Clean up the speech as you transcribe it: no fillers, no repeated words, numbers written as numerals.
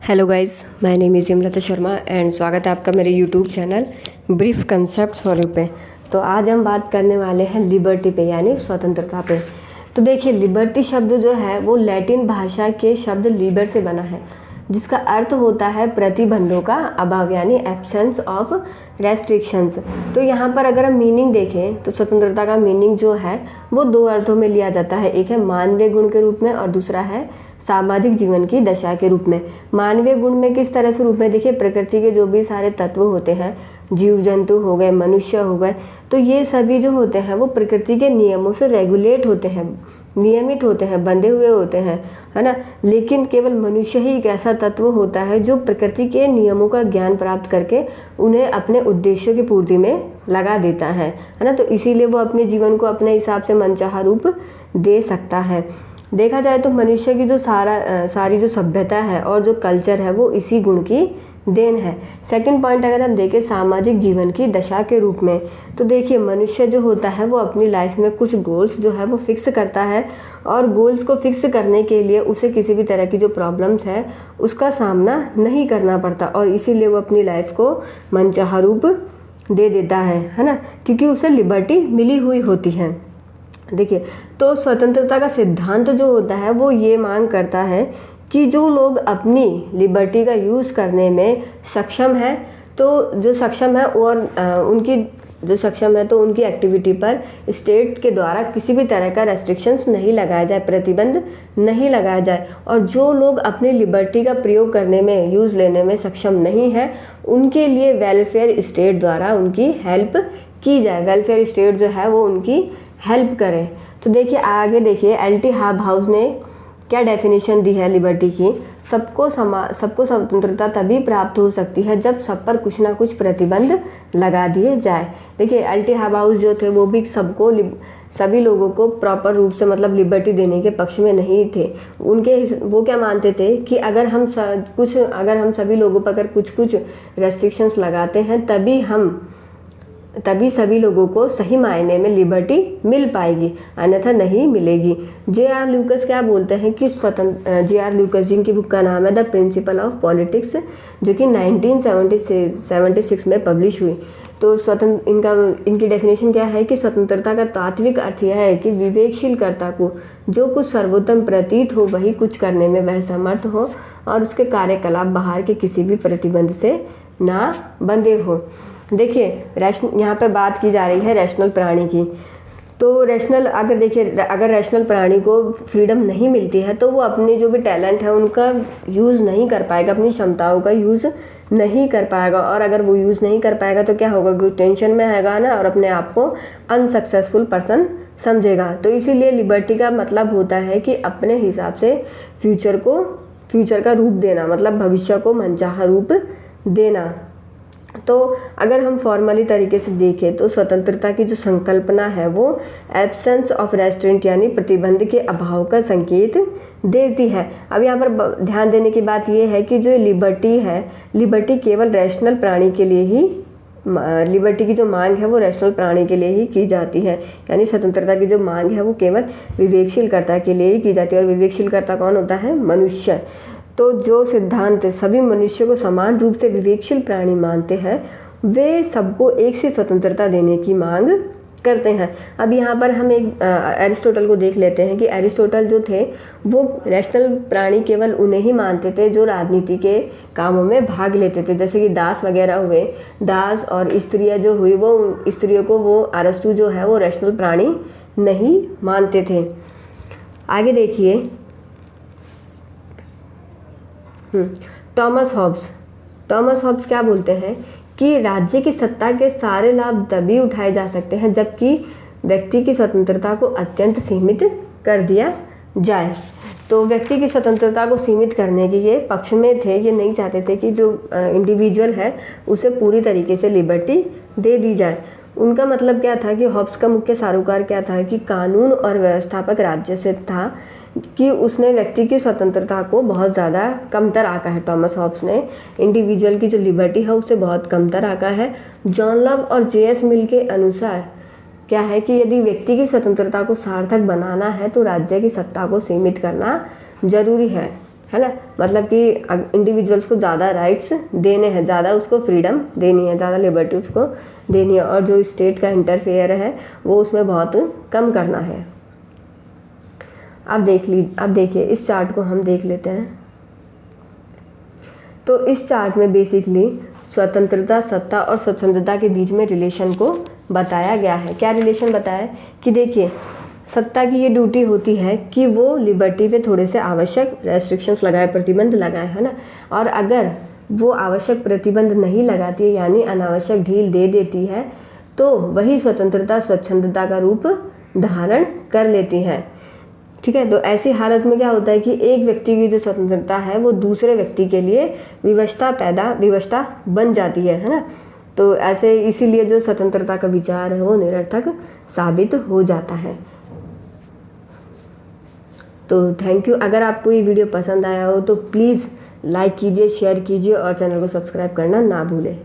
Hello guys, my name is Imrata Sharma and स्वागत है आपका मेरे YouTube channel brief concept sorry पे। तो आज हम बात करने वाले हैं लिबर्टी पे, यानी स्वतंत्रता पे। तो देखिए, लिबर्टी शब्द जो है वो लैटिन भाषा के शब्द लिबर से बना है, जिसका अर्थ होता है प्रतिबंधों का अभाव, यानी एब्सेंस ऑफ रेस्ट्रिक्शंस। तो यहाँ पर अगर हम मीनिंग देखें तो स्वतंत्रता का मीनिंग जो है वो दो अर्थों में लिया जाता है। एक है मानवीय गुण के रूप में और दूसरा है सामाजिक जीवन की दशा के रूप में। मानवीय गुण में किस तरह से रूप में, देखिए प्रकृति के जो भी सारे तत्व होते हैं, जीव जंतु हो गए, मनुष्य हो गए, तो ये सभी जो होते हैं वो प्रकृति के नियमों से रेगुलेट होते हैं, नियमित होते हैं, बंधे हुए होते हैं, है ना। लेकिन केवल मनुष्य ही एक ऐसा तत्व होता है जो प्रकृति के नियमों का ज्ञान प्राप्त करके उन्हें अपने उद्देश्यों की पूर्ति में लगा देता है ना। तो इसीलिए वो अपने जीवन को अपने हिसाब से मनचाहा रूप दे सकता है। देखा जाए तो मनुष्य की जो सारी जो सभ्यता है और जो कल्चर है वो इसी गुण की देन है। सेकंड पॉइंट अगर हम देखें सामाजिक जीवन की दशा के रूप में, तो देखिए मनुष्य जो होता है वो अपनी लाइफ में कुछ गोल्स जो है वो फिक्स करता है, और गोल्स को फिक्स करने के लिए उसे किसी भी तरह की जो प्रॉब्लम्स है उसका सामना नहीं करना पड़ता, और इसीलिए वो अपनी लाइफ को मनचाहा रूप दे देता है ना, क्योंकि उसे लिबर्टी मिली हुई होती है। देखिए, तो स्वतंत्रता का सिद्धांत जो होता है वो ये मांग करता है कि जो लोग अपनी लिबर्टी का यूज़ करने में सक्षम है, तो जो सक्षम है और उनकी जो सक्षम है तो उनकी एक्टिविटी पर स्टेट के द्वारा किसी भी तरह का रेस्ट्रिक्शंस नहीं लगाया जाए, प्रतिबंध नहीं लगाया जाए। और जो लोग अपनी लिबर्टी का प्रयोग करने में, यूज़ लेने में सक्षम नहीं है, उनके लिए वेलफेयर स्टेट द्वारा उनकी हेल्प की जाए, वेलफेयर स्टेट जो है वो उनकी हेल्प करें। तो देखिए आगे देखिए, एल.टी. हॉबहाउस ने क्या डेफिनेशन दी है लिबर्टी की। सबको स्वतंत्रता तभी प्राप्त हो सकती है जब सब पर कुछ ना कुछ प्रतिबंध लगा दिए जाए। देखिए एल.टी. हॉबहाउस जो थे वो भी सभी लोगों को प्रॉपर रूप से मतलब लिबर्टी देने के पक्ष में नहीं थे। वो क्या मानते थे कि अगर हम सभी लोगों पर अगर कुछ रेस्ट्रिक्शंस लगाते हैं तभी सभी लोगों को सही मायने में लिबर्टी मिल पाएगी, अन्यथा नहीं मिलेगी। जे.आर. ल्यूकस क्या बोलते हैं कि जे.आर. ल्यूकस जिनकी बुक का नाम है द प्रिंसिपल ऑफ पॉलिटिक्स, जो कि 1976 में पब्लिश हुई। तो इनकी डेफिनेशन क्या है कि स्वतंत्रता का तात्विक अर्थ यह है कि विवेकशीलकर्ता को जो कुछ सर्वोत्तम प्रतीत हो वही कुछ करने में वह समर्थ हो, और उसके कार्यकलाप बाहर के किसी भी प्रतिबंध से ना बंधे हो। देखिए यहाँ पे बात की जा रही है रैशनल प्राणी की। तो अगर रैशनल प्राणी को फ्रीडम नहीं मिलती है तो वो अपने जो भी टैलेंट है उनका यूज़ नहीं कर पाएगा, अपनी क्षमताओं का यूज़ नहीं कर पाएगा, और अगर वो यूज़ नहीं कर पाएगा तो क्या होगा, वो टेंशन में आएगा ना, और अपने आप को अनसक्सेसफुल पर्सन समझेगा। तो इसीलिए लिबर्टी का मतलब होता है कि अपने हिसाब से फ्यूचर का रूप देना, मतलब भविष्य को मनचाहा रूप देना। तो अगर हम फॉर्मली तरीके से देखें तो स्वतंत्रता की जो संकल्पना है वो एब्सेंस ऑफ रेस्ट्रेंट यानी प्रतिबंध के अभाव का संकेत देती है। अब यहाँ पर ध्यान देने की बात ये है कि जो लिबर्टी केवल रैशनल प्राणी के लिए ही, लिबर्टी की जो मांग है वो रैशनल प्राणी के लिए ही की जाती है, यानी स्वतंत्रता की जो मांग है वो केवल विवेकशीलकर्ता के लिए ही की जाती है। और विवेकशीलकर्ता कौन होता है, मनुष्य। तो जो सिद्धांत सभी मनुष्यों को समान रूप से विवेकशील प्राणी मानते हैं, वे सबको एक सी स्वतंत्रता देने की मांग करते हैं। अब यहाँ पर हम एक एरिस्टोटल को देख लेते हैं कि एरिस्टोटल जो थे वो रैशनल प्राणी केवल उन्हें ही मानते थे जो राजनीति के कामों में भाग लेते थे, जैसे कि दास वगैरह हुए, दास और स्त्रियाँ जो हुई, वो स्त्रियों को वो अरस्तु जो है वो रैशनल प्राणी नहीं मानते थे। आगे देखिए टॉमस हॉब्स क्या बोलते हैं कि राज्य की सत्ता के सारे लाभ तभी उठाए जा सकते हैं जबकि व्यक्ति की स्वतंत्रता को अत्यंत सीमित कर दिया जाए। तो व्यक्ति की स्वतंत्रता को सीमित करने के ये पक्ष में थे, ये नहीं चाहते थे कि जो इंडिविजुअल है उसे पूरी तरीके से लिबर्टी दे दी जाए। उनका मतलब क्या था कि हॉब्स का मुख्य सारोकार क्या था कि कानून और व्यवस्थापक राज्य से था कि उसने व्यक्ति की स्वतंत्रता को बहुत ज़्यादा कमतर आंका है। टॉमस हॉब्स ने इंडिविजुअल की जो लिबर्टी है उसे बहुत कमतर आंका है। जॉन लॉक और जे.एस. मिल के अनुसार क्या है कि यदि व्यक्ति की स्वतंत्रता को सार्थक बनाना है तो राज्य की सत्ता को सीमित करना जरूरी है। है ना। मतलब कि इंडिविजुअल्स को ज़्यादा राइट्स देने हैं, ज़्यादा उसको फ्रीडम देनी है, ज़्यादा लिबर्टी उसको देनी है, और जो स्टेट का इंटरफेयर है वो उसमें बहुत कम करना है। अब देखिए इस चार्ट को हम देख लेते हैं। तो इस चार्ट में बेसिकली स्वतंत्रता, सत्ता और स्वतंत्रता के बीच में रिलेशन को बताया गया है। क्या रिलेशन बताया है कि देखिए सत्ता की ये ड्यूटी होती है कि वो लिबर्टी पे थोड़े से आवश्यक रेस्ट्रिक्शंस लगाए, प्रतिबंध लगाए, है ना। और अगर वो आवश्यक प्रतिबंध नहीं लगाती है यानी अनावश्यक ढील दे देती है तो वही स्वतंत्रता स्वच्छंदता का रूप धारण कर लेती है। ठीक है, तो ऐसी हालत में क्या होता है कि एक व्यक्ति की जो स्वतंत्रता है वो दूसरे व्यक्ति के लिए विवशता बन जाती है ना। तो ऐसे इसीलिए जो स्वतंत्रता का विचार है वो निरर्थक साबित हो जाता है। तो थैंक यू। अगर आपको ये वीडियो पसंद आया हो तो प्लीज़ लाइक कीजिए, शेयर कीजिए और चैनल को सब्सक्राइब करना ना भूलें।